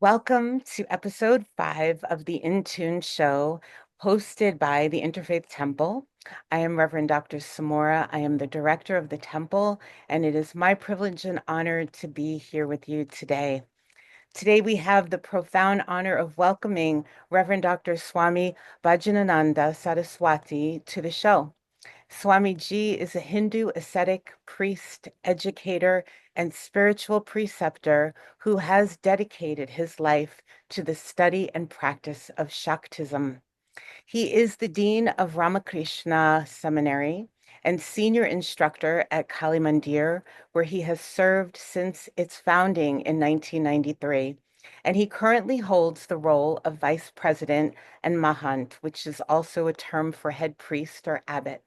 Welcome to episode 5 of the In Tune show, hosted by the Interfaith Temple. I am Reverend Dr. Samora. I am the director of the temple, and it is my privilege and honor to be here with you today. Today, we have the profound honor of welcoming Reverend Dr. Swami Bhajadananda Saraswati to the show. Swamiji is a Hindu ascetic, priest, educator, and spiritual preceptor who has dedicated his life to the study and practice of Shaktism. He is the Dean of Ramakrishna Seminary and senior instructor at Kali Mandir, where he has served since its founding in 1993. And he currently holds the role of vice president and mahant, which is also a term for head priest or abbot.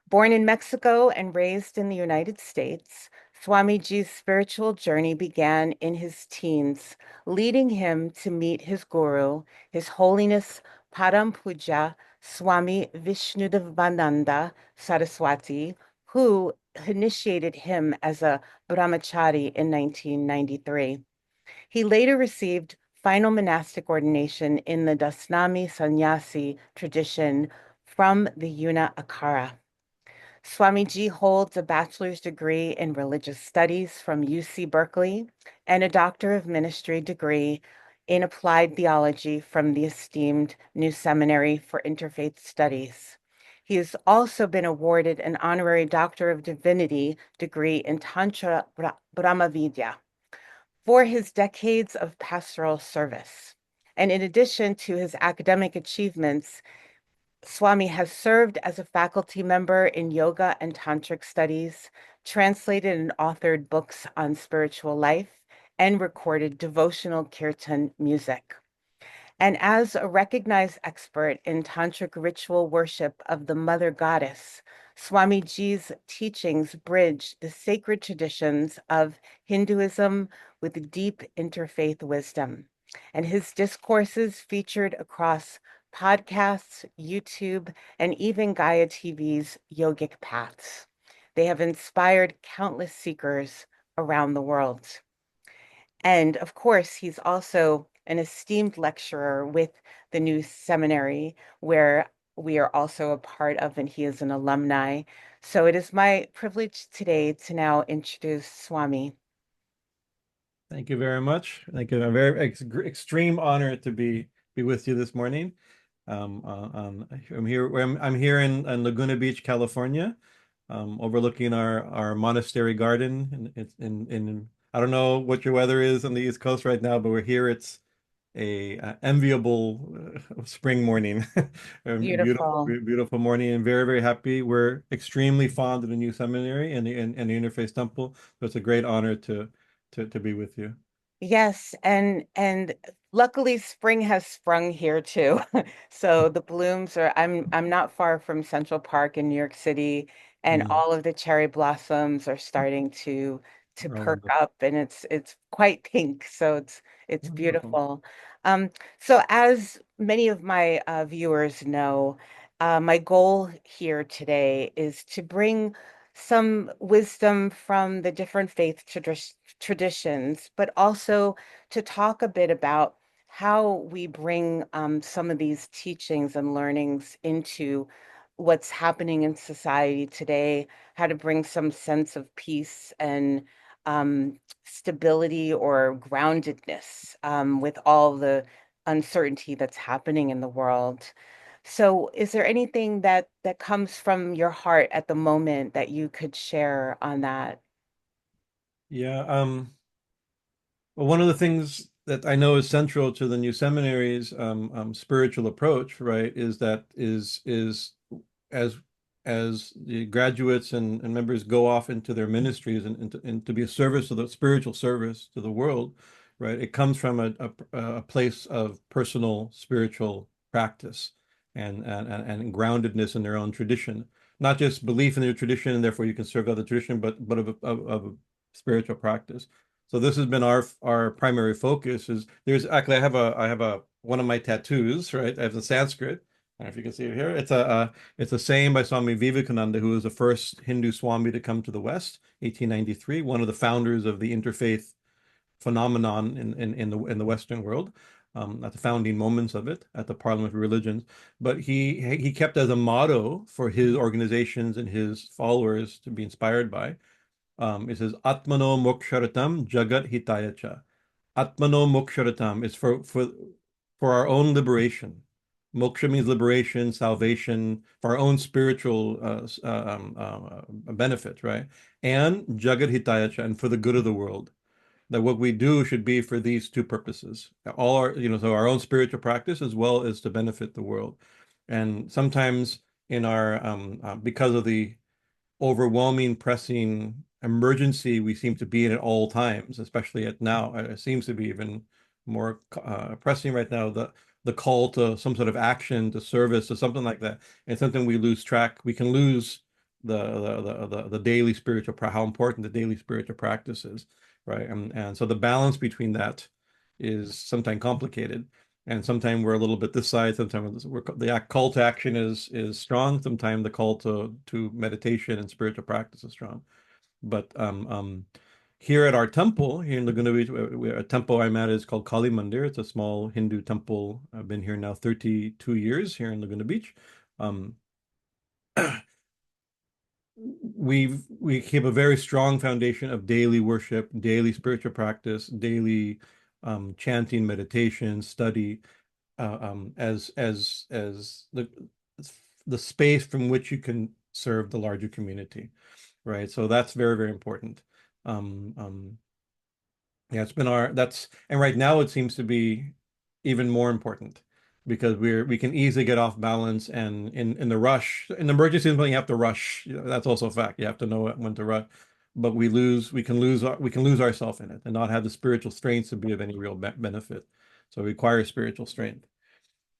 Born in Mexico and raised in the United States, Swamiji's spiritual journey began in his teens, leading him to meet his guru, His Holiness Param Puja Swami Vishnudevananda Saraswati, who initiated him as a brahmachari in 1993. He later received final monastic ordination in the Dasnami Sannyasi tradition from the Yuna Akara. Swamiji holds a bachelor's degree in religious studies from UC Berkeley and a doctor of ministry degree in applied theology from the esteemed New Seminary for Interfaith Studies. He has also been awarded an honorary Doctor of Divinity degree in Tantra Brahmavidya for his decades of pastoral service. And in addition to his academic achievements, Swami has served as a faculty member in yoga and tantric studies, translated and authored books on spiritual life, and recorded devotional kirtan music. And as a recognized expert in tantric ritual worship of the Mother Goddess, Swamiji's teachings bridge the sacred traditions of Hinduism with deep interfaith wisdom. And his discourses featured across podcasts, YouTube, and even Gaia TV's Yogic Paths. They have inspired countless seekers around the world. And of course, he's also an esteemed lecturer with the New Seminary, where we are also a part of, and he is an alumni. So it is my privilege today to now introduce Swami. Thank you very much. Thank you. A very extreme honor to be with you this morning. I'm here in Laguna Beach, California, overlooking our monastery garden. It's in I don't know what your weather is on the East Coast right now, but we're here. It's a enviable spring morning. Beautiful. Beautiful morning, and very, very happy. We're extremely fond of the New Seminary and the Interfaith Temple, so it's a great honor to be with you. Yes, and luckily spring has sprung here too. So the blooms are I'm not far from Central Park in New York City, and Mm. all of the cherry blossoms are starting to Oh, perk wonderful. up, and it's quite pink, so it's Wonderful. beautiful. So as many of my viewers know, my goal here today is to bring some wisdom from the different faith traditions, but also to talk a bit about how we bring some of these teachings and learnings into what's happening in society today, how to bring some sense of peace and stability or groundedness with all the uncertainty that's happening in the world. So, is there anything that comes from your heart at the moment that you could share on that? Yeah. Well, one of the things that I know is central to the New Seminary's spiritual approach, right, is that is as as the graduates and members go off into their ministries and to be a service to the spiritual service to the world, right? It comes from a place of personal spiritual practice and groundedness in their own tradition, not just belief in their tradition and therefore you can serve other tradition, but of a spiritual practice. So this has been our primary focus. Is there's actually I have a one of my tattoos, right? I have the Sanskrit. I don't know if you can see it here. It's a saying by Swami Vivekananda, who was the first Hindu Swami to come to the West, 1893, one of the founders of the Interfaith phenomenon in the Western world, at the founding moments of it, at the Parliament of Religions. But he kept as a motto for his organizations and his followers to be inspired by. It says Atmano Moksharatam Jagat Hitayacha. Atmano Moksharatam is for our own liberation. Moksha means liberation, salvation, for our own spiritual benefit, right? And Jagat Hitayacha, and for the good of the world. That what we do should be for these two purposes. All our, so our own spiritual practice as well as to benefit the world. And sometimes in our, because of the overwhelming, pressing emergency we seem to be in at all times, especially at now. It seems to be even more pressing right now. The call to some sort of action, to service, to something like that, and something we lose track. We can lose the daily spiritual, how important the daily spiritual practice is, right? And so the balance between that is sometimes complicated. And sometimes we're a little bit this side. Sometimes the call to action is strong. Sometimes the call to meditation and spiritual practice is strong. But here at our temple here in Laguna Beach, a temple I'm at is called Kali Mandir. It's a small Hindu temple. I've been here now 32 years here in Laguna Beach. Um, we keep a very strong foundation of daily worship, daily spiritual practice, daily chanting, meditation, study as the space from which you can serve the larger community, right? So that's very, very important. Um, um, yeah, it's been and right now it seems to be even more important because we can easily get off balance and in the rush, in emergencies when you have to rush, that's also a fact. You have to know when to rush. But we can lose ourselves in it and not have the spiritual strength to be of any real benefit. So it requires spiritual strength.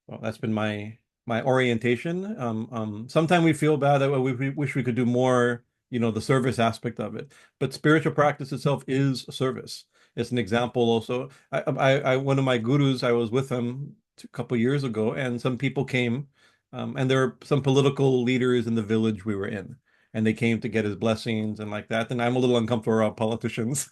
Well, that's been my orientation. Sometimes we feel bad that we wish we could do more, the service aspect of it. But spiritual practice itself is service. It's an example also. One of my gurus, I was with him a couple years ago, and some people came, and there were some political leaders in the village we were in. And they came to get his blessings and like that. And I'm a little uncomfortable around politicians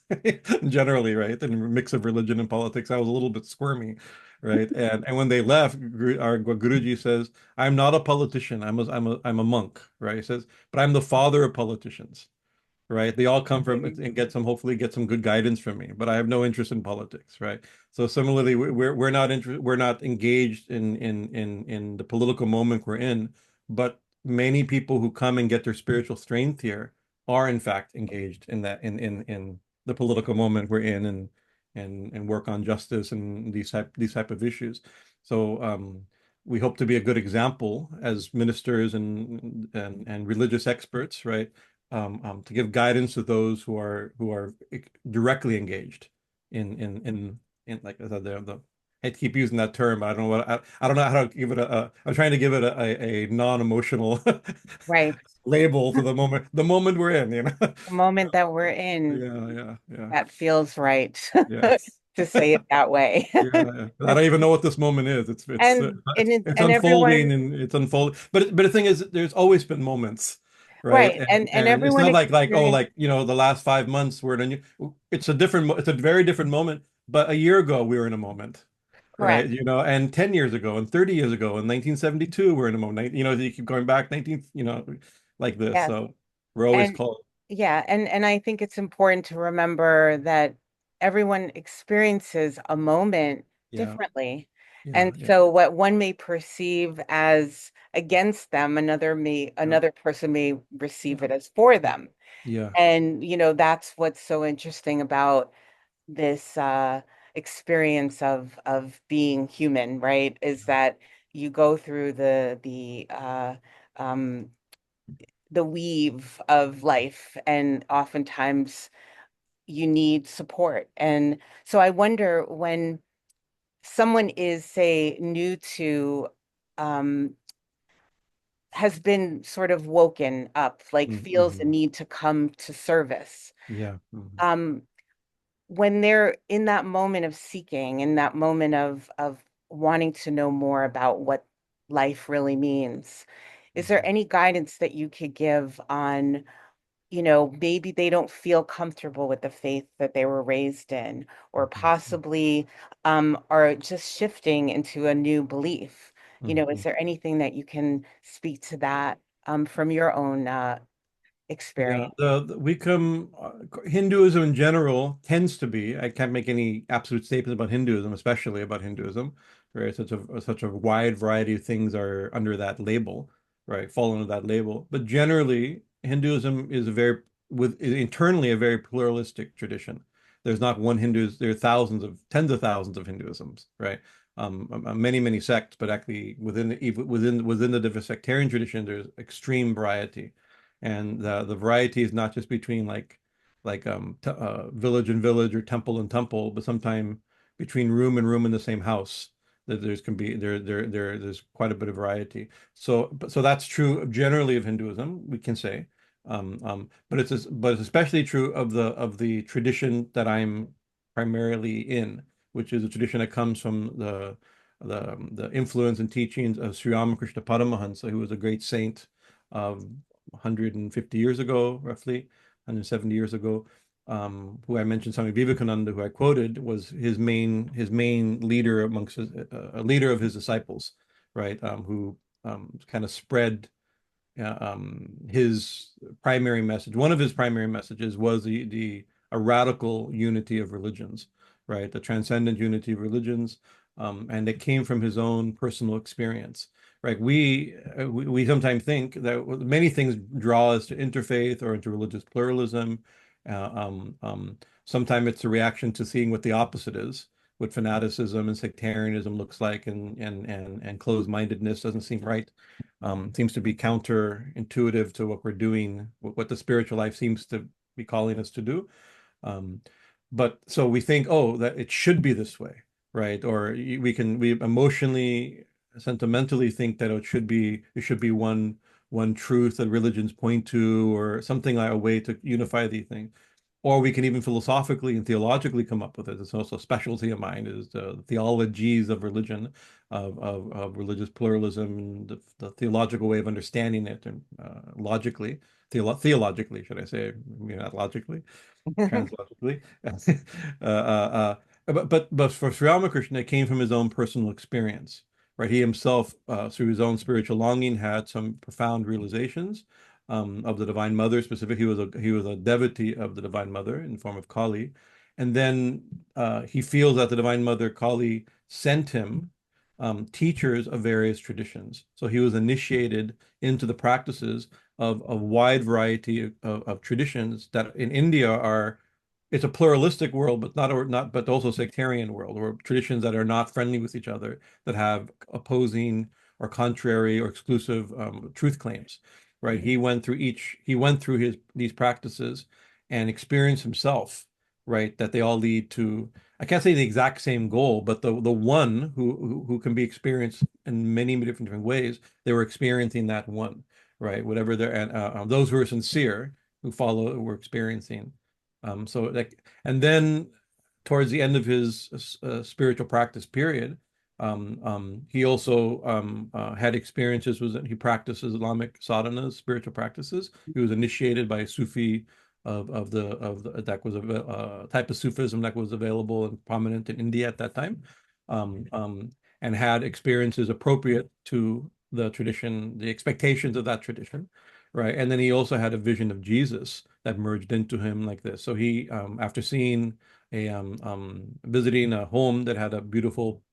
generally, right? And a mix of religion and politics. I was a little bit squirmy, right? And when they left, our Guruji says, "I'm not a politician. I'm a monk," right? He says, "But I'm the father of politicians." Right? They all come from and hopefully get some good guidance from me, but I have no interest in politics, right? So similarly, we're not engaged in the political moment we're in, but many people who come and get their spiritual strength here are in fact engaged in that in the political moment we're in and work on justice and these type of issues. So we hope to be a good example as ministers and religious experts, right? To give guidance to those who are directly engaged in like I keep using that term. But I don't know how to give it I'm trying to give it a non-emotional Right. label to the moment we're in, you know. The moment that we're in, Yeah, yeah, yeah. that feels right Yes. to say it that way. Yeah, yeah. I don't even know what this moment is. It's And unfolding everyone, and it's unfolding. But the thing is, there's always been moments, right? right. And And it's everyone not like oh, experience, the last 5 months we're in a new. It's a very different moment. But a year ago we were in a moment, right? correct. And 10 years ago and 30 years ago in 1972 we're in a moment. You keep going back 19, like this. Yes. So we're always And called. yeah, and I think it's important to remember that everyone experiences a moment Yeah, differently. yeah, And yeah, so what one may perceive as against them, yeah, another person may receive it as for them. yeah, And that's what's so interesting about this experience of being human, right? Is that you go through um the weave of life, and oftentimes you need support. And so I wonder, when someone is, say, new to, um, has been sort of woken up, like feels the mm-hmm. need to come to service, Yeah. Mhm. um, when they're in that moment of seeking, in that moment of wanting to know more about what life really means, is there Mhm. any guidance that you could give on maybe they don't feel comfortable with the faith that they were raised in, or Mhm. possibly are just shifting into a new belief. Is Mhm. there anything that you can speak to that from your own Yeah, experience? we come Hinduism in general tends to be. I can't make any absolute statements about Hinduism, especially about Hinduism, right? Such a wide variety of things are under that label, right? Fall under that label. But generally, Hinduism is is internally a very pluralistic tradition. There's not one Hindu. There are tens of thousands of Hinduisms, right? Many sects, but actually even within the different sectarian tradition, there's extreme variety, and the variety is not just between village and village or temple and temple, but sometimes between room and room in the same house. That there's can be there's quite a bit of variety. So that's true generally of Hinduism, we can say. But it's especially true of the tradition that I'm primarily in, which is a tradition that comes from the influence and teachings of Sri Ramakrishna Paramahansa, who was a great saint of 150 years ago, roughly 170 years ago, who I mentioned, Swami Vivekananda, who I quoted, was his main leader a leader of his disciples, right? Who kind of spread his primary message. One of his primary messages was the a radical unity of religions, right? The transcendent unity of religions, and it came from his own personal experience, right? We sometimes think that many things draw us to interfaith or into religious pluralism. Uh, um, um, Sometimes it's a reaction to seeing what the opposite is, what fanaticism and sectarianism looks like, and closed-mindedness doesn't seem right. Seems to be counterintuitive to what we're doing, what the spiritual life seems to be calling us to do. Um, but so we think, oh, that it should be this way, right? Or we emotionally, sentimentally think that it should be one truth that religions point to, or something like a way to unify these things. Or we can even philosophically and theologically come up with it. It's also a specialty of mine, is the theologies of religion, of religious pluralism, and the theological way of understanding it, and logically, theologically, should I say, not logically, translogically. But for Sri Ramakrishna, it came from his own personal experience, right? He himself, through his own spiritual longing, had some profound realizations of the Divine Mother. Specifically, he was a devotee of the Divine Mother in the form of Kali, and then he feels that the Divine Mother Kali sent him teachers of various traditions. So he was initiated into the practices of a wide variety of traditions that in India are. It's a pluralistic world, but but also sectarian world, or traditions that are not friendly with each other, that have opposing or contrary or exclusive truth claims, right? He went through these practices and experienced himself, right? That they all lead to, I can't say the exact same goal, but the one who can be experienced in many different ways. They were experiencing that one, right? Whatever they're, and those who are sincere, who follow, were experiencing. So like, and then towards the end of his spiritual practice period, he also had experiences. He practiced Islamic sadhanas, spiritual practices. He was initiated by a Sufi of the that was a type of Sufism that was available and prominent in India at that time, um, um, and had experiences appropriate to the tradition, the expectations of that tradition, right? And then he also had a vision of Jesus that merged into him like this. So he, after seeing visiting a home that had a beautiful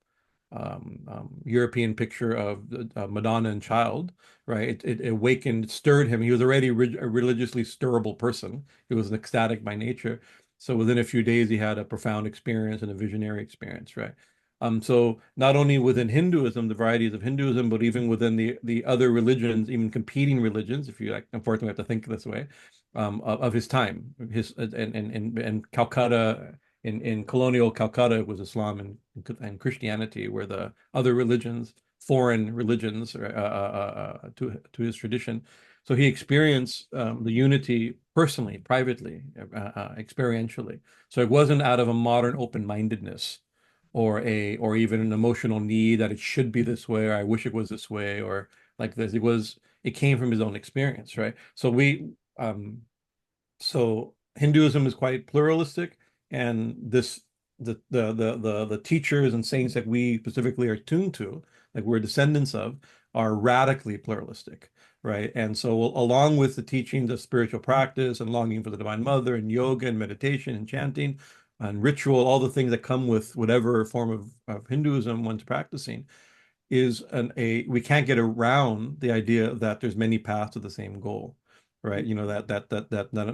European picture of Madonna and Child, right? It awakened, stirred him. He was already a religiously stirrable person. He was an ecstatic by nature. So within a few days, he had a profound experience and a visionary experience, right? So not only within Hinduism, the varieties of Hinduism, but even within the other religions, even competing religions, if you like, unfortunately, have to think this way, of his time, and Calcutta, in colonial Calcutta, it was Islam and Christianity were the other religions, foreign religions, to his tradition. So he experienced the unity personally, privately, experientially. So it wasn't out of a modern open-mindedness, or even an emotional need that it should be this way, or I wish it was this way, or like this. It came from his own experience, right? So we So Hinduism is quite pluralistic, and this the teachers and saints that we specifically are tuned to, like we're descendants of, are radically pluralistic, right? And so along with the teachings of spiritual practice and longing for the Divine Mother and yoga and meditation and chanting and ritual, all the things that come with whatever form of Hinduism one's practicing, is we can't get around the idea that there's many paths to the same goal, right? You know that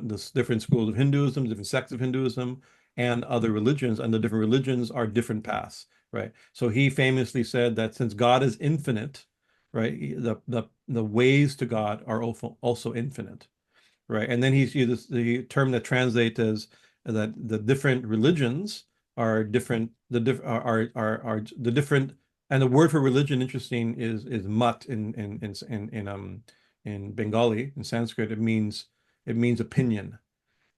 there's different schools of Hinduism, different sects of Hinduism, and other religions, and the different religions are different paths, right? So he famously said that since God is infinite, right, the ways to God are also infinite, right? And then he's used the term that translates as that the different religions are different, are the different, and the word for religion, interesting, is mat in Bengali, in Sanskrit. It means opinion,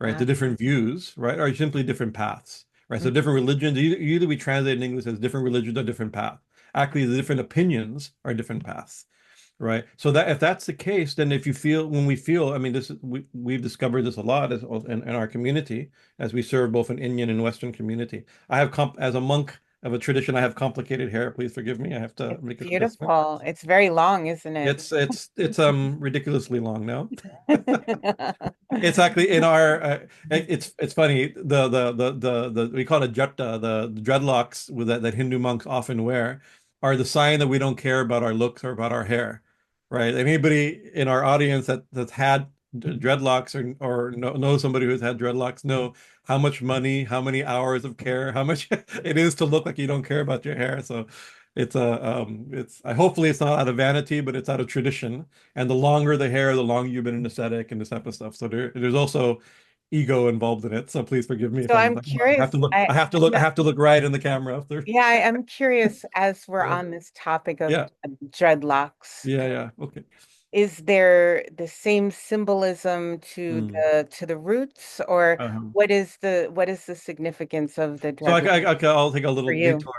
right? Uh, The different views, right, are simply different paths, right? So mhm. different religions, either we translate in English as different religions are different paths. Actually, the different opinions are different paths. Right. So that if that's the case, then if you feel when we feel, I mean, we've discovered this a lot in our community as we serve both an Indian and Western community. I have as a monk of a tradition, I have complicated hair. Please forgive me. I have to It's make an adjustment. beautiful. It's very long, isn't it? It's ridiculously long now. It's actually in our. It's funny. The we call it jutta. The dreadlocks that Hindu monks often wear are the sign that we don't care about our looks or about our hair, right? Anybody in our audience that's had dreadlocks or knows somebody who's had dreadlocks know how much money, how many hours of care, how much it is to look like you don't care about your hair. So it's hopefully it's not out of vanity, but it's out of tradition. And the longer the hair, the longer you've been an ascetic and this type of stuff. So there's also ego involved in it. So please forgive me if So I'm I have to curious. look, I have to look right in the camera after. Yeah, I am curious as we're Yeah. on this topic of Yeah. dreadlocks. Yeah. Yeah. Okay. Is there the same symbolism to Mm. the roots, or Um, what is the significance of the so dreadlocks I'll take a for little you? detour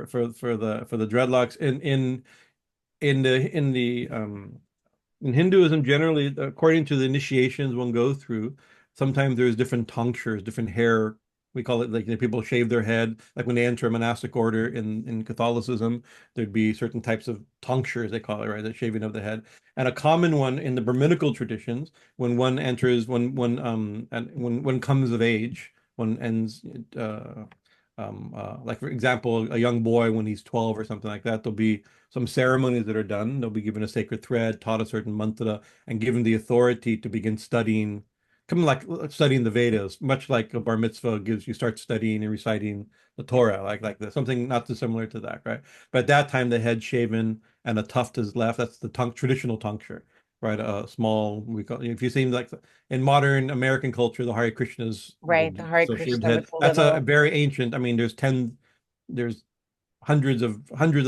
for the dreadlocks in Hinduism, generally, according to the initiations one goes through, sometimes there's different tinctures, different hair. We call it like people shave their head. Like when they enter a monastic order in Catholicism, there'd be certain types of tinctures, they call it, right? The shaving of the head. And a common one in the Brahminical traditions, when one enters, when one comes of age, one ends, like for example, a young boy when he's 12 or something like that, there'll be some ceremonies that are done. They'll be given a sacred thread, taught a certain mantra, and given the authority to begin studying, kind of like studying the Vedas, much like a bar mitzvah gives you start studying and reciting the Torah, like this, something not too similar to that, right? But at that time, the head shaven and a tuft is left. That's the traditional tincture, right? A small, we call, if you see like in modern American culture, the Hare Krishnas Right, would the be Hare so shaved Krishna head. with the That's a little, very ancient. I mean, there's hundreds of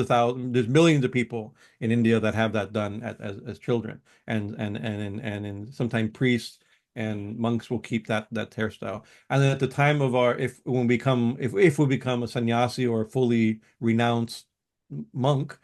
thousands, there's millions of people in India that have that done as children, and sometimes priests and monks will keep that hairstyle. And then at the time of our, if we become a sannyasi or a fully renounced monk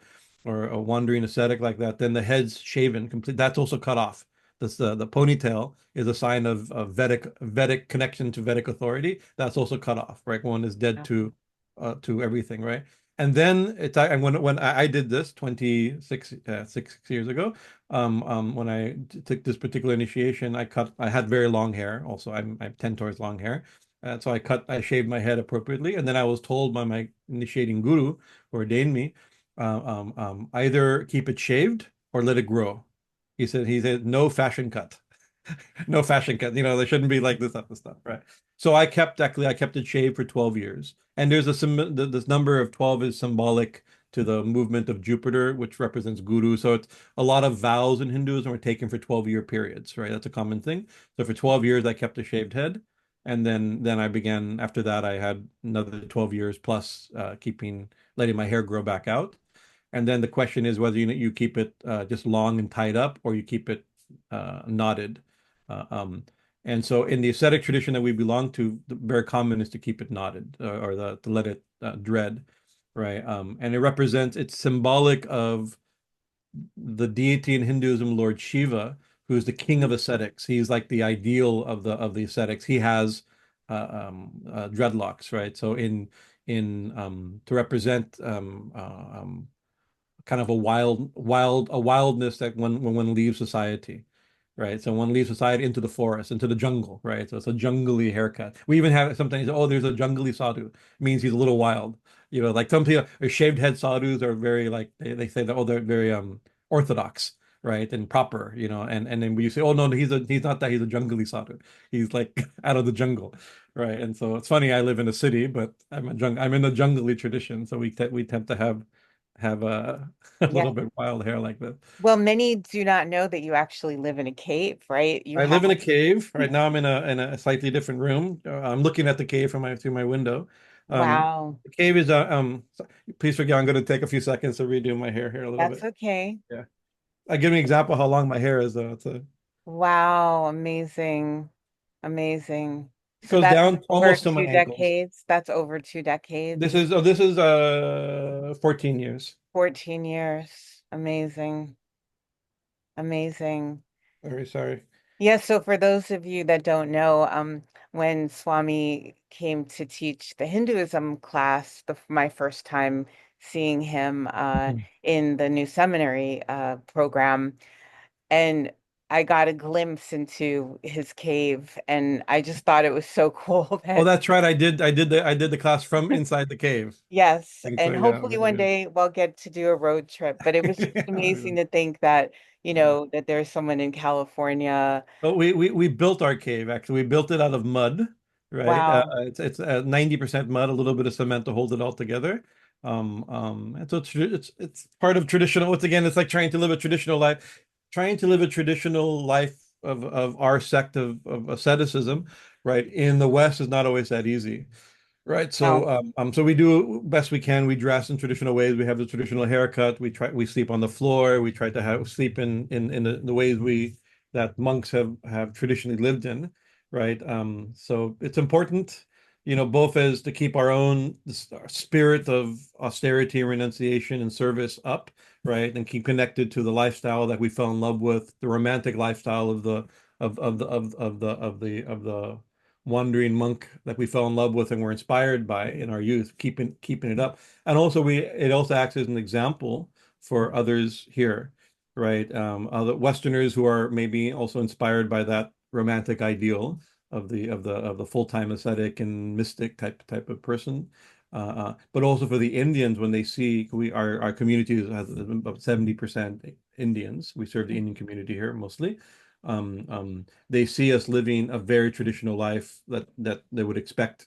or a wandering ascetic like that, then the head's shaven complete. That's also cut off. That's the ponytail is a sign of Vedic connection to Vedic authority. That's also cut off, right? One is dead to everything, right? And then and when I did this 6 years ago, when I took this particular initiation, I had very long hair. Also, I have 10 tours long hair. So I shaved my head appropriately. And then I was told by my initiating guru who ordained me, either keep it shaved or let it grow. He said, no fashion cut. No fashion cut. There shouldn't be like this type of stuff, right? So I kept it shaved for 12 years. And this number of 12 is symbolic to the movement of Jupiter, which represents Guru. So it's a lot of vows in Hinduism are taken for 12-year periods, right? That's a common thing. So for 12 years, I kept a shaved head. And then I began, after that, I had another 12 years plus letting my hair grow back out. And then the question is whether you keep it just long and tied up or you keep it knotted. Uh, um, and so in the ascetic tradition that we belong to, the very common is to keep it knotted to let it dread, right? And it's symbolic of the deity in Hinduism, Lord Shiva, who's the king of ascetics. He's like the ideal of the ascetics. He has dreadlocks, right? So in to represent kind of a wildness that when one leaves society, right? So one leaves society into the forest, into the jungle, right? So it's a jungly haircut. We even have sometimes, oh, there's a jungly sadhu. It means he's a little wild. You know, like some people, or shaved head sadhus are very like they say that, oh, they're very orthodox, right? And proper, you know, and then when you say, oh no, he's not that, he's a jungly sadhu. He's like out of the jungle. Right. And so it's funny, I live in a city, but I'm in the jungly tradition. So we tend to have a Yeah. little bit wild hair like that. Well, many do not know that you actually live in a cave, right? You I have, live in a cave. Right now I'm in a slightly different room. I'm looking at the cave from my through my window. wow, The cave is please forgive, I'm going to take a few seconds to redo my hair here a little that's bit. okay. Yeah. I give an example how long my hair is though. Wow, amazing. Amazing. It So goes that's down over almost to my two ankles. decades. That's over 2 decades. This is 14 years. 14 years. Amazing. Amazing. Very sorry. Yeah, so for those of you that don't know, when Swami came to teach the Hinduism class, my first time seeing him Hmm. in the new seminary program, and I got a glimpse into his cave, and I just thought it was so cool Oh, that that's right. I did the class from inside the cave. yes, I think so. and Yeah, hopefully very one good. day we'll get to do a road trip. But it was just amazing to think that, Yeah. that there's someone in California. But we built our cave actually. We built it out of mud, right? Wow. It's 90% mud, a little bit of cement to hold it all together. And so it's part of traditional. Once again, it's like trying to live a traditional life, trying to live a traditional life of our sect of asceticism, right? In the West is not always that easy. Right. No. So we do best we can. We dress in traditional ways. We have the traditional haircut. We sleep on the floor. We try to have sleep in the ways that monks have traditionally lived in. Right. So it's important, you know, both as to keep our own spirit of austerity and renunciation and service up, right, and keep connected to the lifestyle that we fell in love with, the romantic lifestyle of the wandering monk that we fell in love with and were inspired by in our youth, keeping it up. And also it also acts as an example for others here, right? Other Westerners who are maybe also inspired by that romantic ideal of the full-time ascetic and mystic type of person. But also for the Indians, when they see our community has about 70% Indians. We serve the Indian community here mostly. They see us living a very traditional life that they would expect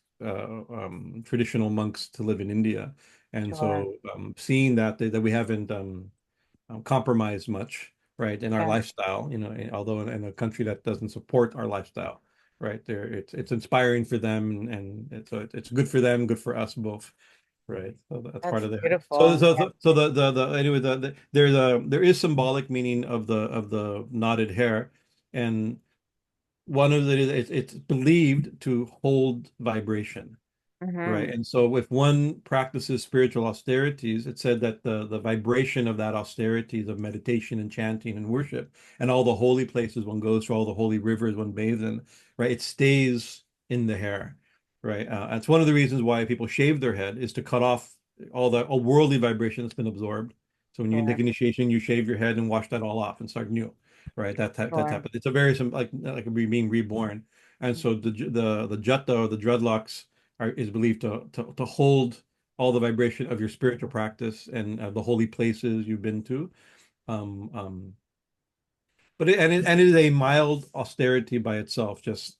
traditional monks to live in India. And Sure. so seeing that we haven't compromised much, right, in our Yeah. lifestyle, you know, although in a country that doesn't support our lifestyle, right, there it's inspiring for them and so it's good for them, good for us both. Right. So that's part That's of the beautiful. Yeah. so the anyway there is symbolic meaning of the knotted hair, and one of the it's believed to hold vibration. Right. Hmm. And so if one practices spiritual austerities, it said that the vibration of that austerities of meditation and chanting and worship and all the holy places one goes to, all the holy rivers one bathes in, right, it stays in the hair. Right. That's one of the reasons why people shave their head is to cut off all worldly vibration that's been absorbed. So when you take Sure. initiation, you shave your head and wash that all off and start new. Right. That Sure. type of it's a very like being reborn. And so the jutta or the dreadlocks is believed to hold all the vibration of your spiritual practice and the holy places you've been to. Um, um, and it is a mild austerity by itself, just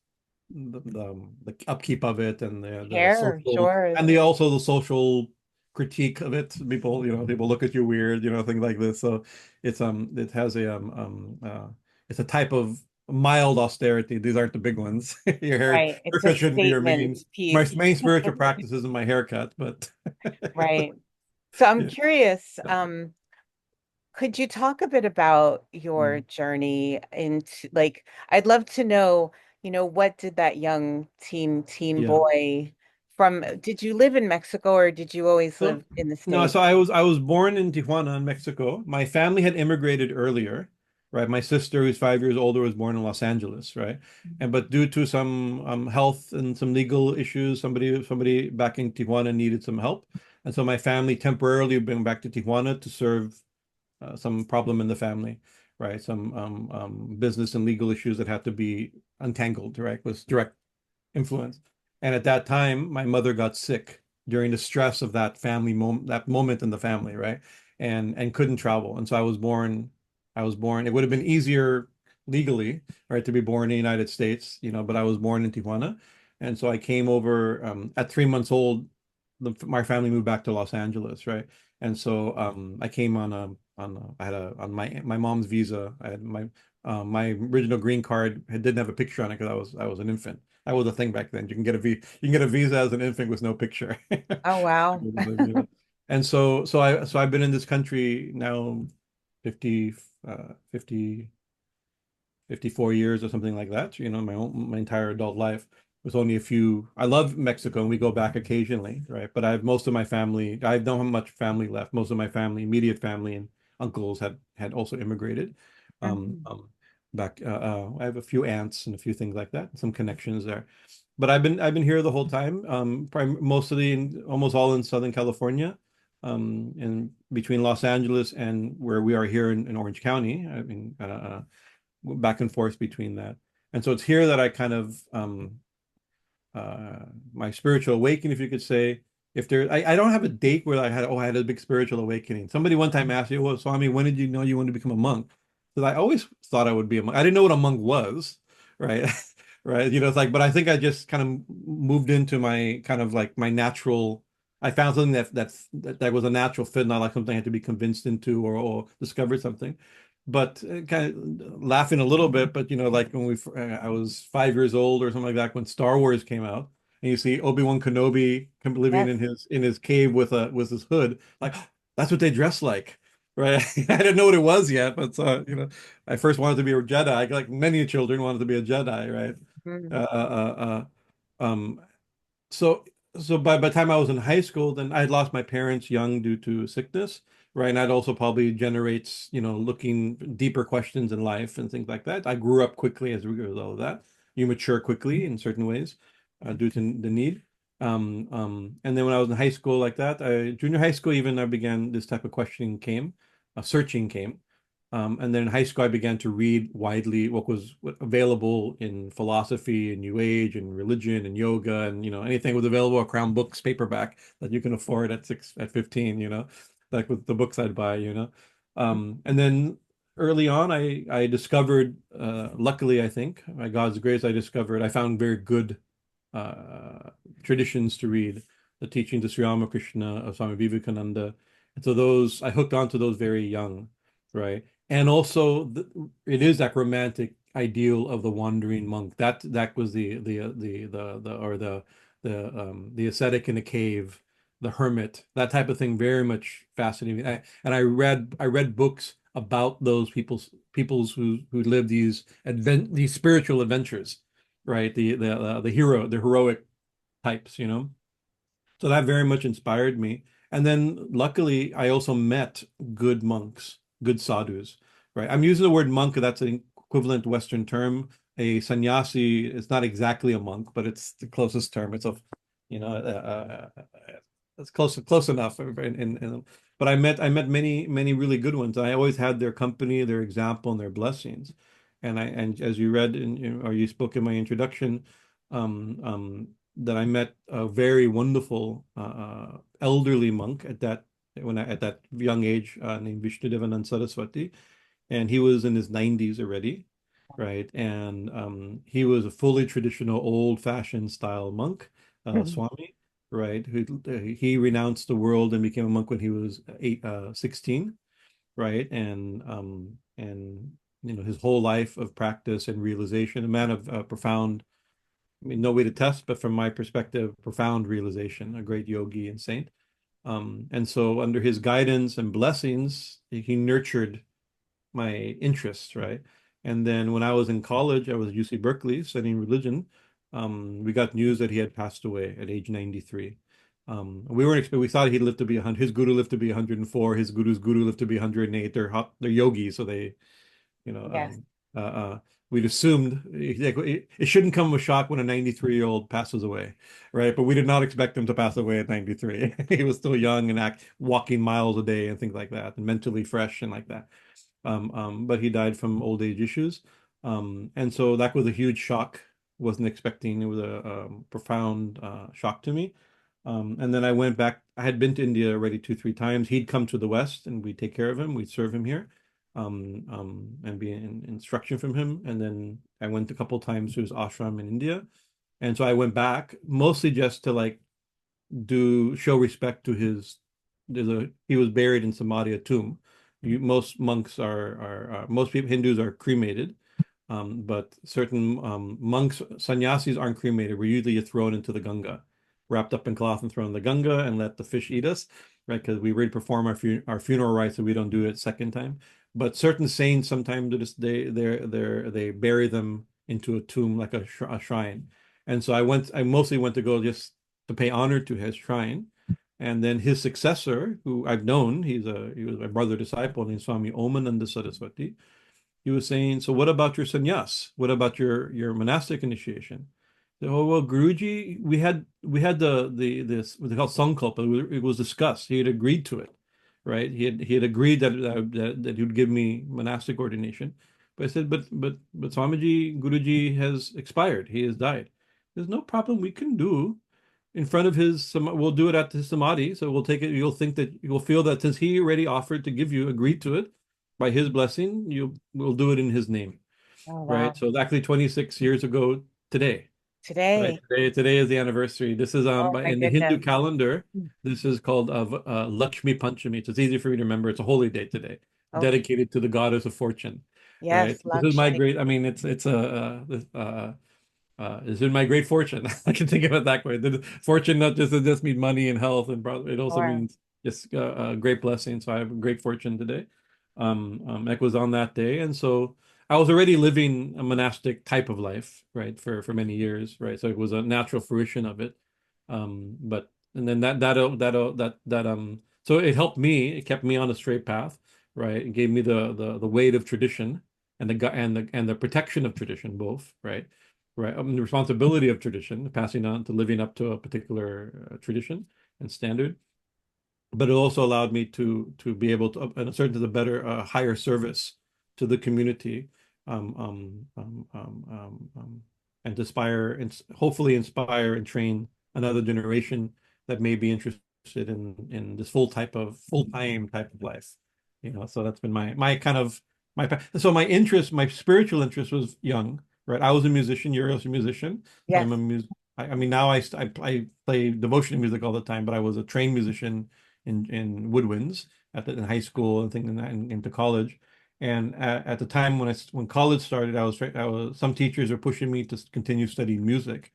the upkeep of it and the Hair, social sure. and the also the social critique of it. People, you know, people look at you weird, you know, things like this. So it has it's a type of mild austerity. These aren't the big ones. Right. It's a Haircut shouldn't be your statement main piece. main spiritual practice isn't my haircut, but Right. So I'm yeah. curious, could you talk a bit about your Mm. journey into like I'd love to know, what did that young teen Yeah. boy from did you live in Mexico or did you always So live in the no, States? so I was born in Tijuana in Mexico. My family had immigrated earlier. right? My sister, who's 5 years older, was born in Los Angeles, right? And but due to some health and some legal issues, somebody back in Tijuana needed some help, and so my family temporarily went back to Tijuana to serve some problem in the family, right? Some business and legal issues that had to be untangled, right? Was direct influence. And at that time, my mother got sick during the stress of that moment in the family, right? And couldn't travel. And so I was born. It would have been easier legally, right, to be born in the United States, but I was born in Tijuana. And so I came over at 3 months old. My family moved back to Los Angeles, right? And so I came I had on my mom's visa. I had my original green card didn't have a picture on it because I was an infant. That was a thing back then. You can get a visa as an infant with no picture. Oh, wow. And so I've been in this country now 50 50 54 years or something like that, my entire adult life with only a few. I love Mexico and we go back occasionally, right? But I don't have much family left. Most of my family, immediate family and uncles had also immigrated. Um, Mhm. um, I have a few aunts and a few things like that, some connections there. But I've been here the whole time, mostly almost all in Southern California, in between Los Angeles and where we are here in Orange County. I mean, back and forth between that. And so it's here that I kind of my spiritual awakening, if you could say. If there, I don't have a date where I had a big spiritual awakening. Somebody one time asked me, "Well, Swami, when did you know you wanted to become a monk?" Because I always thought I would be a monk. I didn't know what a monk was, right? Right. It's like, but I think I just kind of moved into my kind of like my natural. I found something that was a natural fit, not like something I had to be convinced into or discovered something. But kind of laughing a little bit, but like when I was 5 years old or something like that when Star Wars came out, and you see Obi-Wan Kenobi living Yes. in his cave with his hood, like that's what they dress like, right? I didn't know what it was yet, but I first wanted to be a Jedi, like many children wanted to be a Jedi, right? Uh, Mhm. uh, um, so by the time I was in high school, then I had lost my parents young due to sickness, right? And that also probably generates, looking deeper questions in life and things like that. I grew up quickly as a result of that. You mature quickly in certain ways, due to the need. And then when I was in high school like that, junior high school even, I began this type of questioning came, searching came. And then in high school, I began to read widely what was available in philosophy and New Age and religion and yoga and anything was available at Crown Books paperback that you can afford at 15, like with the books I'd buy. And then early on, I discovered, luckily, I think, by God's grace, I found very good uh, traditions to read, the teachings of Sri Ramakrishna, of Swami Vivekananda. And so I hooked onto those very young, right? And also, it is that romantic ideal of the wandering monk. That was the ascetic in a cave, the hermit, that type of thing. Very much fascinating. And I read books about those peoples who live these spiritual adventures, right? The heroic types. So that very much inspired me. And then luckily, I also met good monks, good sadhus, right? I'm using the word monk, that's an equivalent Western term. A sannyasi is not exactly a monk, but it's the closest term. You know, it's close enough. But I met many, many really good ones. I always had their company, their example, and their blessings. And as you read or you spoke in my introduction, that I met a very wonderful elderly monk at that young age, named Vishnudevanand Saraswati, and he was in his 90s already, right? And he was a fully traditional, old-fashioned style monk, Mhm. Swami, right? He renounced the world and became a monk when he was 16, right? And his whole life of practice and realization, a man of profound, I mean, no way to test, but from my perspective, profound realization, a great yogi and saint. And so under his guidance and blessings, he nurtured my interests, right? And then when I was in college, I was at UC Berkeley studying religion. We got news that he had passed away at age 93. We thought he'd live to be 100. His guru lived to be 104. His guru's guru lived to be 108. They're yogis, so You know, Yes. uh, uh, we'd assumed it shouldn't come with shock when a 93-year-old passes away, right? But we did not expect him to pass away at 93. He was still young and walking miles a day and things like that, and mentally fresh and like that. But he died from old age issues. And so that was a huge shock. Wasn't expecting. It was a profound shock to me. And then I went back. I had been to India already two, three times. He'd come to the West, and we'd take care of him. We'd serve him here, and be in instruction from him. And then I went a couple of times to his ashram in India. And so I went back mostly just to like do show respect to his. He was buried in Samadhi, a tomb. Most monks most people Hindus are cremated, but certain monks, sannyasis aren't cremated. We're usually thrown into the Ganga, wrapped up in cloth and thrown in the Ganga and let the fish eat us, right? Because we already perform our funeral rites, so we don't do it second time. But certain saints sometimes to this day they bury them into a tomb like a shrine. And so I mostly went to go just to pay honor to his shrine. And then his successor, who I've known, he was my brother disciple named Swami Omananda Saraswati. He was saying, so what about your sannyas? What about your monastic initiation? Oh well, Guruji, we had the this what they call sankalpa. It was discussed. He had agreed to it, right? He had agreed that he would give me monastic ordination. But I said, but Swamiji, Guruji has expired. He has died. There's no problem. We can do in front of we'll do it at his samadhi. So we'll take it. You'll feel that since he already offered to give you, agreed to it by his blessing, we'll do it in his name, Oh, right? wow. So it's actually 26 years ago today, right? Today. Today is the anniversary. This is Oh, my in the Hindu goodness. calendar. This is called Lakshmi Panchami. So it's easy for me to remember. It's a holy day today, Okay. dedicated to the goddess of fortune, right? Yes, This is my Lakshmi. great. I mean, it's been my great fortune. I can think of it that way. The fortune not just doesn't just mean money and health, and it also Sure. means just a great blessing. So I have a great fortune today. It was on that day, and so I was already living a monastic type of life, right, for many years, right. So it was a natural fruition of it. But and then so it helped me. It kept me on a straight path, right. It gave me the weight of tradition and the protection of tradition, both, right. Right. The responsibility of tradition, passing on to living up to a particular tradition and standard. But it also allowed me to be able to, and a certain a better, higher service to the community, um, um, um, um, um, um, and to hopefully inspire and train another generation that may be interested in this full time type of life. So that's been my kind of so my interest, my spiritual interest was young, right? I was a musician. You're also a musician. So Yes. I mean, now I play devotional music all the time, but I was a trained musician in woodwinds in high school and things and into college. And at the time when college started, I was some teachers were pushing me to continue studying music.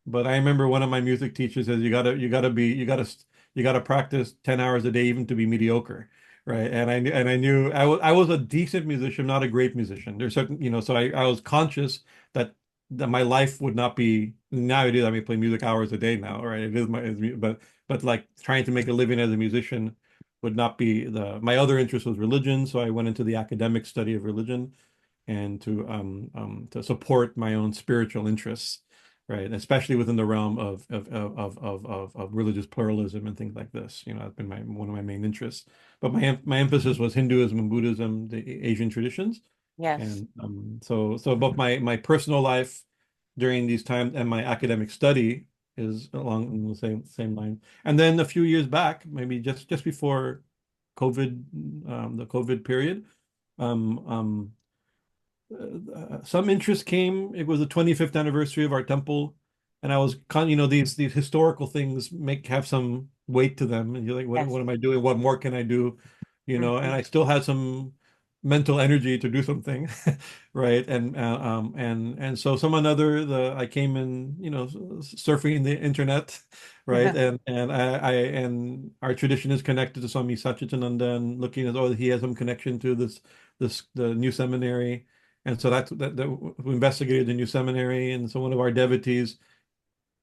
But I remember one of my music teachers says you gotta practice 10 hours a day even to be mediocre. Right. And I knew I was a decent musician, not a great musician. There's certain, so I was conscious that my life would not be nowadays. I mean, play music hours a day now, right? It is but like trying to make a living as a musician would not be my other interest was religion. So I went into the academic study of religion and to support my own spiritual interests, right? Especially within the realm of religious pluralism and things like this. That's been one of my main interests. But my emphasis was Hinduism and Buddhism, the Asian traditions, Yes. and so both my personal life during these times and my academic study is along the same line. And then a few years back, maybe just before COVID, the COVID period. Um, um, some interest came. It was the 25th anniversary of our temple, and I was these historical things have some weight to them, and you're like, what Yes. am I doing? What more can I do? And Mhm. I still had some mental energy to do something, right? And so I came in, surfing the internet, right? And our tradition is connected to Swami Satchitananda, and looking as oh he has some connection to the new seminary. And so we investigated the new seminary. And so one of our devotees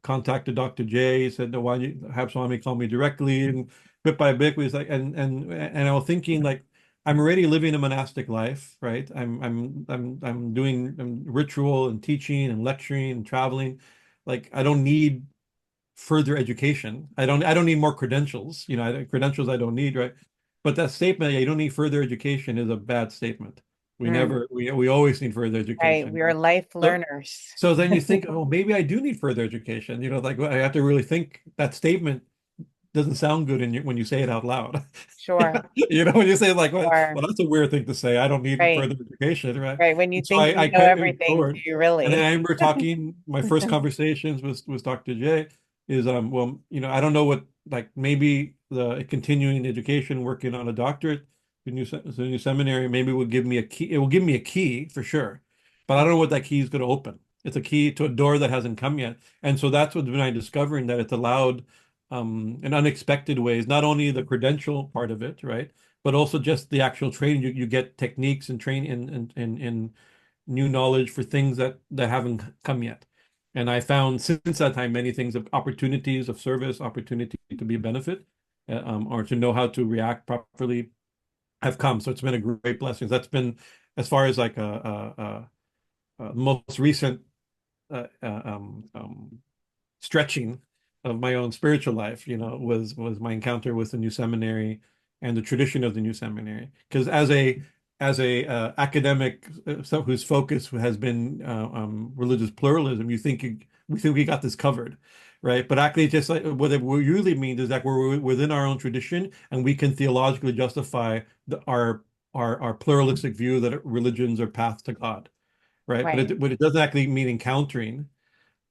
contacted Dr. J. He said, no, why don't you have Swami call me directly? And bit by bit, we was like, and I was thinking like, I'm already living a monastic life, right? I'm doing ritual and teaching and lecturing and traveling. Like I don't need further education. I don't need more credentials. Credentials I don't need, right? But that statement, yeah, you don't need further education is a bad statement. We Mm, never we always need further right. education. We are life So learners. so then you think, oh, maybe I do need further education. Like I have to really think that statement doesn't sound good when you say it out loud. Sure. When you say like, Or well, that's a weird thing to say. I don't need right. further education, right? Right. When you And so think I you know carry it everything, do forward. you And then really? I remember talking, my first conversations with Dr. J is, well, I don't know what, like maybe the continuing education, working on a doctorate, the new seminary, maybe will give me a key. It will give me a key for sure. But I don't know what that key is going to open. It's a key to a door that hasn't come yet. And so that's what's been I discovering that it's allowed in unexpected ways, not only the credential part of it, right, but also just the actual training. You get techniques and training in new knowledge for things that haven't come yet. And I found since that time many things of opportunities of service, opportunity to be a benefit, or to know how to react properly have come. So it's been a great blessing. That's been as far as like a most recent uh, uh, um, um, stretching of my own spiritual life, was my encounter with the new seminary and the tradition of the new seminary. Because as a academic, whose focus has been religious pluralism, we think we got this covered, right? But actually, just like what it really means is that we're within our own tradition, and we can theologically justify our pluralistic view that religions are paths to God, right? But Right. it doesn't actually mean encountering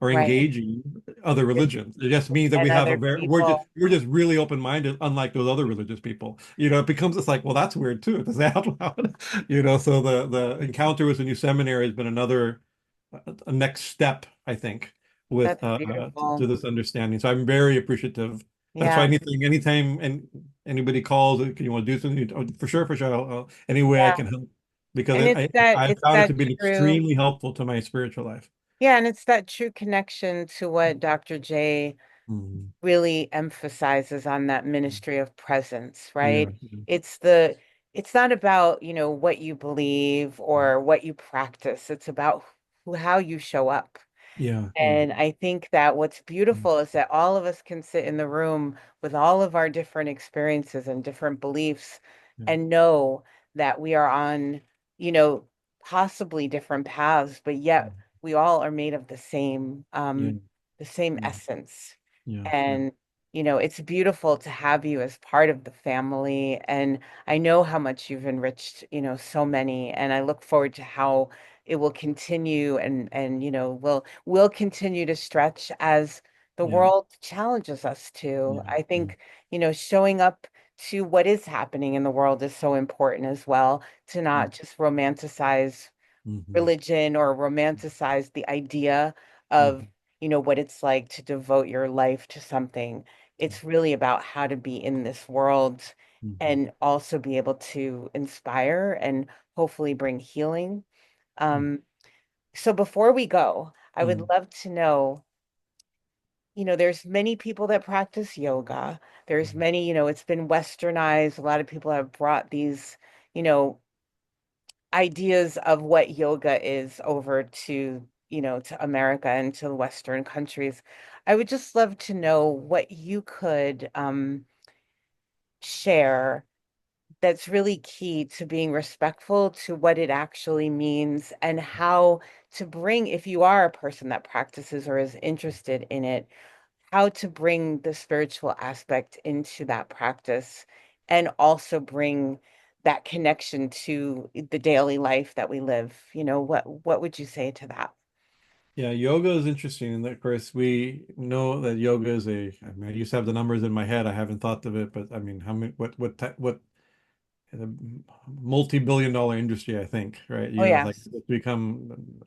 or Right. engaging other With religions. It just means that we and have other we're people. just really open-minded, unlike those other religious people. It becomes it's like, well, that's weird too, to say out loud. So the encounter with the new seminary has been another a next step, I think, with That's to beautiful. this understanding. So I'm very appreciative. That's why Yeah. anytime and anybody calls, you want to do something, for sure, any way I Yeah. can help, because And I it's found it that to be true. extremely helpful to my spiritual life. Yeah, and it's that true connection to what Dr. J Mhm. really emphasizes on that ministry of presence, Yeah. right? It's the it's not about, what you believe or what you practice. It's about how you show up. Yeah, yeah, And I think that what's beautiful is that all of us can sit in the room with all of our different experiences and different beliefs yeah, and know that we are on, you know, possibly different paths, but yet we all are made of yeah, the same yeah, essence. yeah, yeah, And, it's beautiful to have you as part of the family. And I know how much you've enriched, so many. And I look forward to how it will continue and will continue to stretch as the yeah, world challenges us to. yeah, I yeah, think, showing up to what is happening in the world is so important as well, to yeah. not just romanticize Hmm. religion or romanticize the idea of, Hmm. what it's like to devote your life to something. Yeah. It's really about how to be in this world Hmm. and also be able to inspire and hopefully bring healing. um, so before we go, I would Hmm. love to know, there's many people that practice yoga. There's many, it's been westernized. A lot of people have brought these, you know, ideas of what yoga is over to America and to the Western countries. I would just love to know what you could share that's really key to being respectful to what it actually means and how to bring, if you are a person that practices or is interested in it, how to bring the spiritual aspect into that practice and also bring that connection to the daily life that we live. What would you say to that? Yeah, yoga is interesting. And of course, we know that yoga is I mean, I used to have the numbers in my head. I haven't thought of it, but I mean, how many, what a multi-billion dollar industry, I think, right? Oh, Like yes. it's become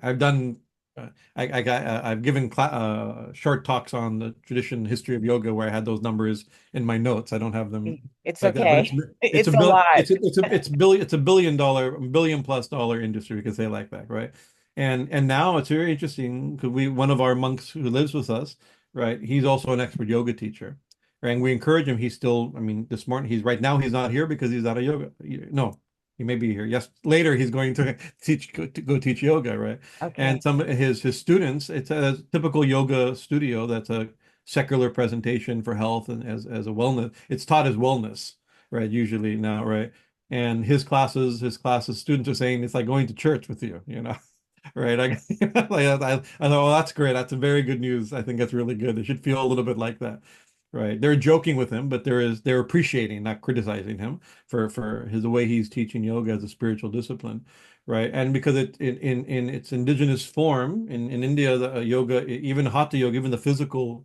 I've done I've given short talks on the tradition history of yoga where I had those numbers in my notes. I don't have them It's like that, but okay. it's a It's a bill lot. it's a billion plus dollar industry, we could say like that, right? And now it's very interesting because one of our monks who lives with us, right? He's also an expert yoga teacher. And we encourage him. He's still, I mean, this morning, he's right now, he's not here because he's out of yoga. No, he may be here. Yes, later he's going to go teach yoga, right? And Okay. some of his students, it's a typical yoga studio that's a secular presentation for health and as a wellness. It's taught as wellness, right? Usually now, right? And his classes, students are saying it's like going to church with you, right? I know, well, that's great. That's a very good news. I think that's really good. They should feel a little bit like that. Right. They're joking with him, but they're appreciating, not criticizing him for his the way he's teaching yoga as a spiritual discipline. Right. And because in its indigenous form in India, the yoga, even hatha yoga, even the physical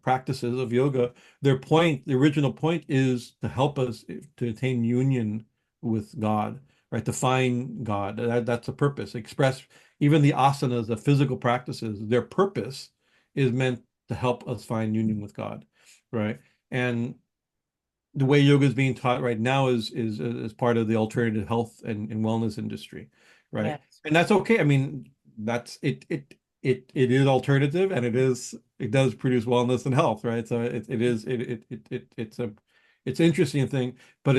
practices of yoga, the original point is to help us to attain union with God, right? To find God. That's the purpose. Express even the asanas, the physical practices, their purpose is meant to help us find union with God, right? And the way yoga is being taught right now is part of the alternative health and wellness industry, right? Yes. And that's okay. I mean, that's it is alternative and it does produce wellness and health, right? So it is it's an interesting thing, but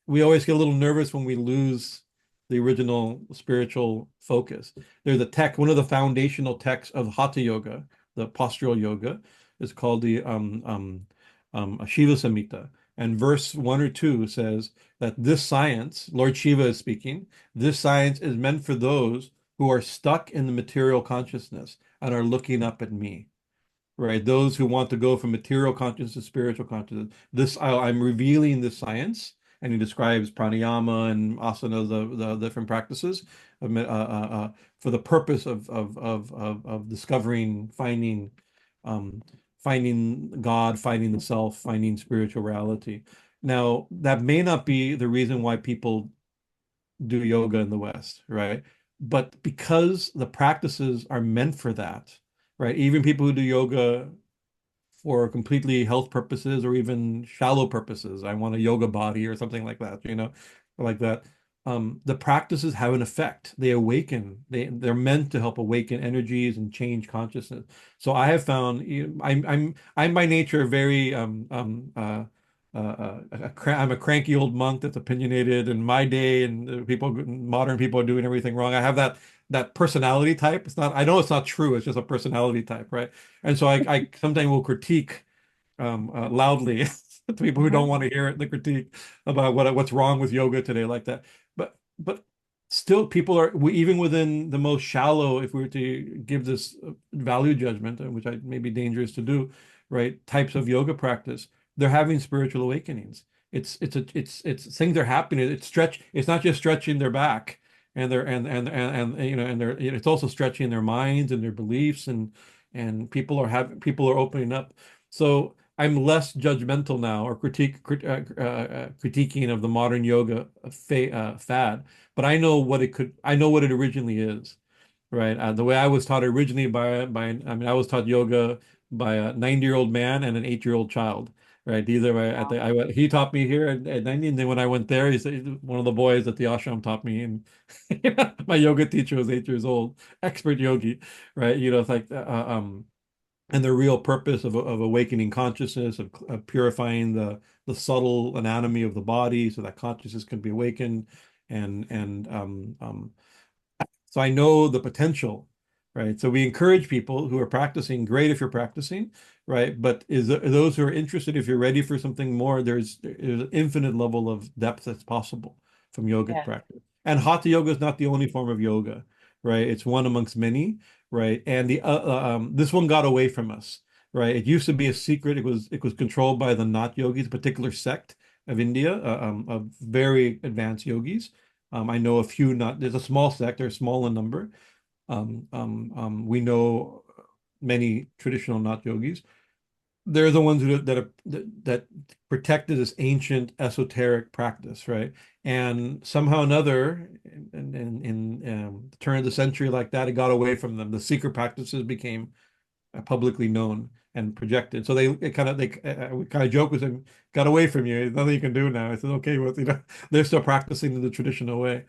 we always get a little nervous when we lose the original spiritual focus. There's one of the foundational texts of Hatha Yoga, the postural yoga, is called the Shiva Samhita. And verse 1 or 2 says that this science, Lord Shiva is speaking, this science is meant for those who are stuck in the material consciousness and are looking up at me, right? Those who want to go from material consciousness to spiritual consciousness. I'm revealing this science, and he describes pranayama and asana, the different practices for the purpose of discovering, um, finding God, finding the self, finding spiritual reality. Now, that may not be the reason why people do yoga in the West, right? But because the practices are meant for that, right? Even people who do yoga for completely health purposes or even shallow purposes. I want a yoga body or something like that, like that. The practices have an effect. They awaken. They're meant to help awaken energies and change consciousness. So I have found I'm by nature very I'm a cranky old monk that's opinionated in my day, and modern people are doing everything wrong. I have that personality type. I know it's not true. It's just a personality type, right? And so I sometimes will critique loudly to people who don't Mhm. want to hear it, the critique about what's wrong with yoga today, like that. But still, even within the most shallow, if we were to give this value judgment, which I may be dangerous to do, right? Types of yoga practice, they're having spiritual awakenings. It's things are happening. It's not just stretching their back and they're and and they're it's also stretching their minds and their beliefs and people are opening up. So I'm less judgmental now or critiquing of the modern yoga fad, but I know what it originally is, right? The way I was taught originally I mean, I was taught yoga by a 90-year-old man and an 8-year-old child, right? He taught me here at 90, and then when I went there, he said one of the boys at the ashram taught me, and my yoga teacher was 8 years old, expert yogi, right? It's like and the real purpose of awakening consciousness, of purifying the subtle anatomy of the body so that consciousness can be awakened and so I know the potential, right? So we encourage people who are practicing, great if you're practicing, right? But those who are interested, if you're ready for something more, there's an infinite level of depth that's possible from yogic Yeah. practice. And hatha yoga is not the only form of yoga, right? It's one amongst many, right? And this one got away from us, right? It used to be a secret. It was controlled by the Nath yogis, a particular sect of India, of very advanced yogis. I know a few not, there's a small sect, they're small in number. We know many traditional not yogis. They're the ones that protected this ancient esoteric practice, right? And somehow or another, in the turn of the century like that, it got away from them. The secret practices became publicly known and projected. So we kind of joke with them, got away from you. There's nothing you can do now. I said, okay, well, they're still practicing in the traditional way.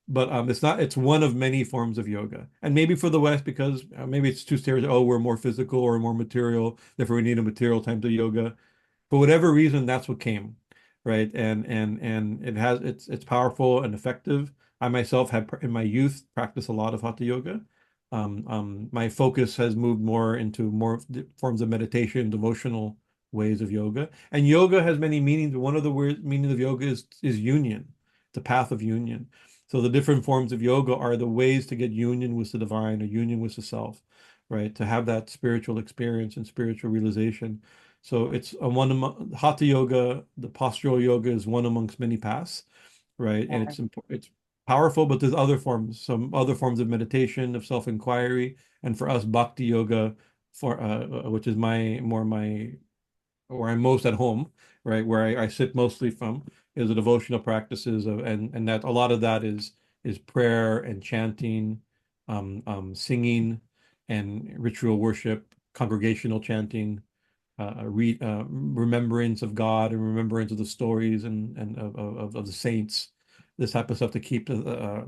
but it's not, it's one of many forms of yoga. And maybe for the West, because maybe it's too stereotypical, oh, we're more physical or more material, therefore we need a material type of yoga. For whatever reason, that's what came, right? And it's powerful and effective. I myself have in my youth practiced a lot of hatha yoga. My focus has moved more into more forms of meditation, devotional ways of yoga. And yoga has many meanings. One of the words meaning of yoga is union, the path of union. So the different forms of yoga are the ways to get union with the divine or union with the self, right? To have that spiritual experience and spiritual realization. So it's a one among hatha yoga, the postural yoga is one amongst many paths, right? And Yeah. it's powerful, but there's other forms, some other forms of meditation, of self-inquiry, and for us, bhakti yoga, for which is my where I'm most at home, right? Where I sit mostly from is the devotional practices of, and that a lot of that is prayer and chanting, singing, and ritual worship, congregational chanting, remembrance of God and remembrance of the stories and of the saints, this type of stuff to keep to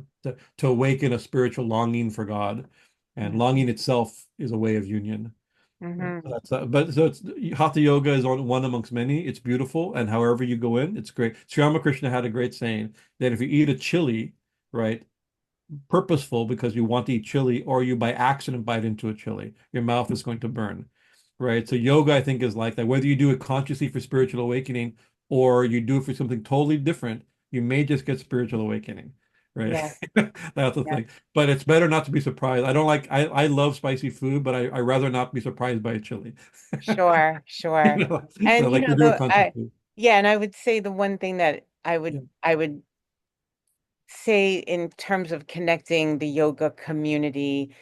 awaken a spiritual longing for God, and longing itself is a way of union. Right. So Mm-hmm. that's but so it's hatha yoga is one amongst many. It's beautiful, and however you go in, it's great. Sri Ramakrishna had a great saying that if you eat a chili, right, purposeful because you want to eat chili, or you by accident bite into a chili, your mouth is going to burn, right? So yoga, I think, is like that. Whether you do it consciously for spiritual awakening or you do it for something totally different, you may just get spiritual awakening, right? Yes. That's the Yes. thing. But it's better not to be surprised. I don't like, I love spicy food, but I rather not be surprised by a chili. Sure, You sure. know, so And like to do it consciously. yeah, and I would say the one thing that Yeah. I would say in terms of connecting the yoga community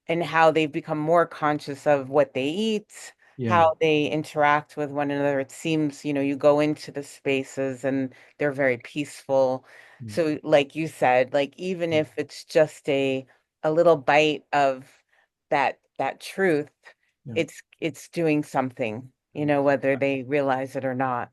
and how they've become more conscious of what they eat, Yeah. how they interact with one another. It seems, you go into the spaces and they're very peaceful. Mm. So, like you said, like even if it's just a little bite of that truth, Yeah. it's doing something, whether they realize it or not.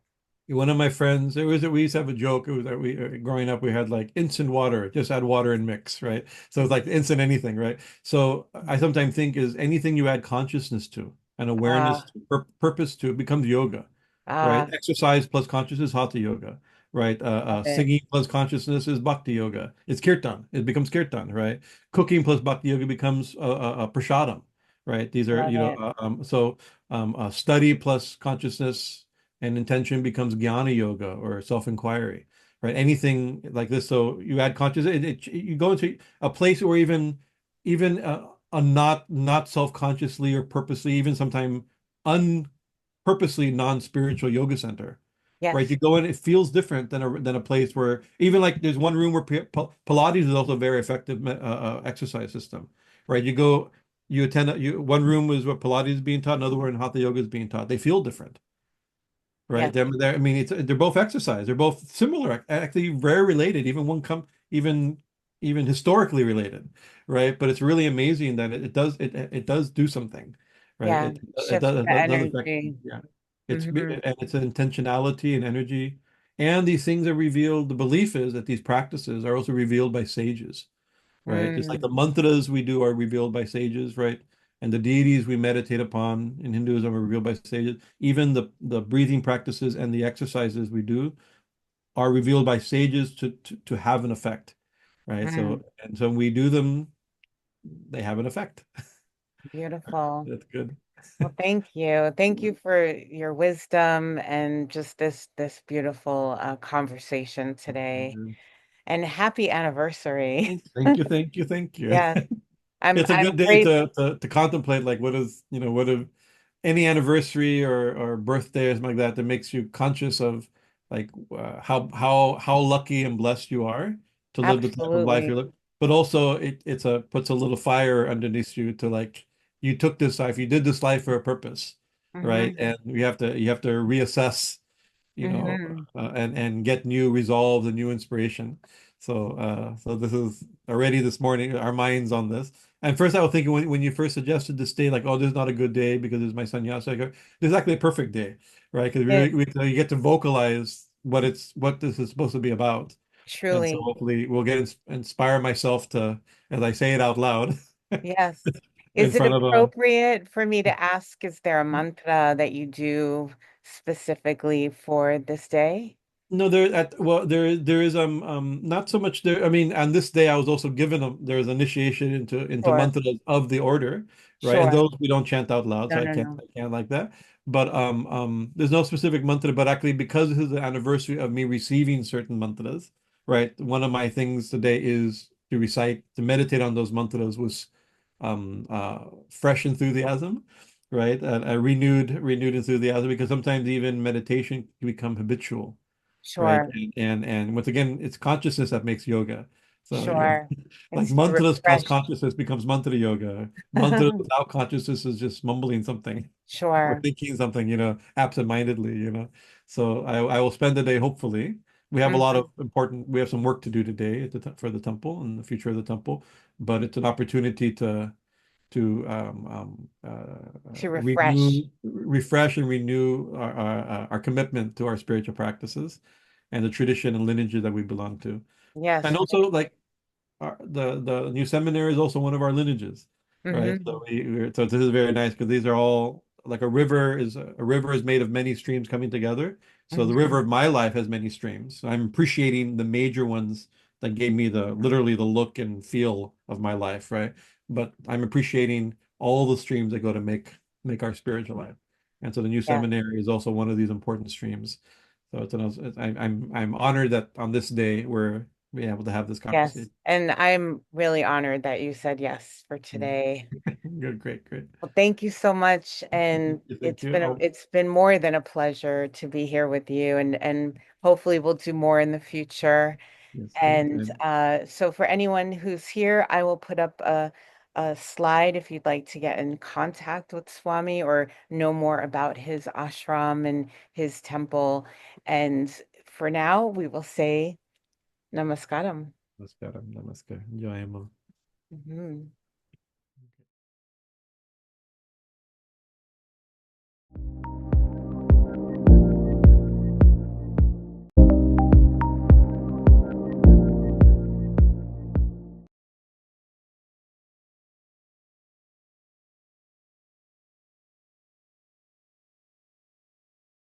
One of my friends, we used to have a joke. It was that growing up, we had like instant water, just add water and mix, right? So it's like instant anything, right? So I sometimes think is anything you add consciousness to and awareness Ah, to, purpose to, it becomes yoga, right? ah, Exercise plus consciousness, hatha yoga, right? love it. Singing plus consciousness is bhakti yoga. It's kirtan. It becomes kirtan, right? Cooking plus bhakti yoga becomes prasadam, right? These are, Love it. study plus consciousness and intention becomes jnana yoga or self-inquiry, right? Anything like this. So you add consciousness, you go into a place where even a not self-consciously or purposely, even sometimes unpurposely non-spiritual yoga center, right? You Yes, go in, it feels different than a place where even like there's one room where Pilates is also a very effective exercise system, right? You attend one room is where Pilates is being taught, another one Hatha yoga is being taught. They feel different, right? yes, I mean, they're both exercise. They're both similar, actually very related. Even historically related, right? But it's really amazing that it does do something, right? yeah. Shifts the It does affect, energy. yeah. Hmm. And it's an intentionality and energy, and these things are revealed. The belief is that these practices are also revealed by sages, right? Just like the Mm, mantras we do are revealed by sages, right? And the deities we meditate upon in Hinduism are revealed by sages. Even the breathing practices and the exercises we do are revealed by sages to have an effect, right? mm, So when we do them, they have an effect. beautiful. That's good. Well, thank you. Thank you for your wisdom and just this beautiful conversation today. And happy anniversary. Thank you, thank you, thank you. Yes, I'm It's a I'm good day great. to contemplate like what if any anniversary or birthday or something like that that makes you conscious of like how lucky and blessed you are to live the type of life Absolutely. you're living. But also it's a puts a little fire underneath you to like you took this life, you did this life for a purpose, right? Hmm. And you have to reassess, Hmm. and get new resolve and new inspiration. So this is already this morning, our minds on this. And first I was thinking when you first suggested this day, like, oh, this is not a good day because it's my sannyasa. I go, this is actually a perfect day, right? Because Yes, you get to vocalize what this is supposed to be about. And so Truly. hopefully we'll inspire myself to, as I say it out loud, Yes. in Is it front of a. appropriate for me to ask, is there a mantra that you do specifically for this day? No, there is not so much there. I mean, on this day I was also given there's initiation into Sure. mantras of the order, right? And Sure. those we don't chant out loud, No, so no, no. I can't like that. But there's no specific mantra, but actually because this is the anniversary of me receiving certain mantras, right? One of my things today is to meditate on those mantras with fresh enthusiasm, right? A renewed enthusiasm, because sometimes even meditation can become habitual, right? Sure. And once again, it's consciousness that makes yoga. So yeah, Sure. like It's to mantras plus refresh. consciousness becomes mantra yoga. Mantra without consciousness is just mumbling something or Sure. thinking something, absent-mindedly, So I will spend the day, hopefully. We have a lot of Hmm. we have some work to do today for the temple and the future of the temple, but it's an opportunity to To refresh. refresh and renew our commitment to our spiritual practices and the tradition and lineage that we belong to. And Yes. also, like the new seminary is also one of our lineages, right? Hmm. So this is very nice because these are all like a river is made of many streams coming together. So the Hmm. river of my life has many streams. So I'm appreciating the major ones that gave me the literally the look and feel of my life, right? But I'm appreciating all the streams that go to make our spiritual life. And so the new Yes. seminary is also one of these important streams. So I'm honored that on this day we're able to have this Yes. conversation. And I'm really honored that you said yes for Mm. today. Good, great, great. Well, thank you so much. And Thank you. Oh, it's been more than a pleasure to be here with you, and hopefully we'll do more in the future. yes, great. And so for anyone who's here, I will put up a slide if you'd like to get in contact with Swami or know more about his ashram and his temple. And for now, we will say namaskaram. Namaskaram, namaskar. Jai Ama. Mhm.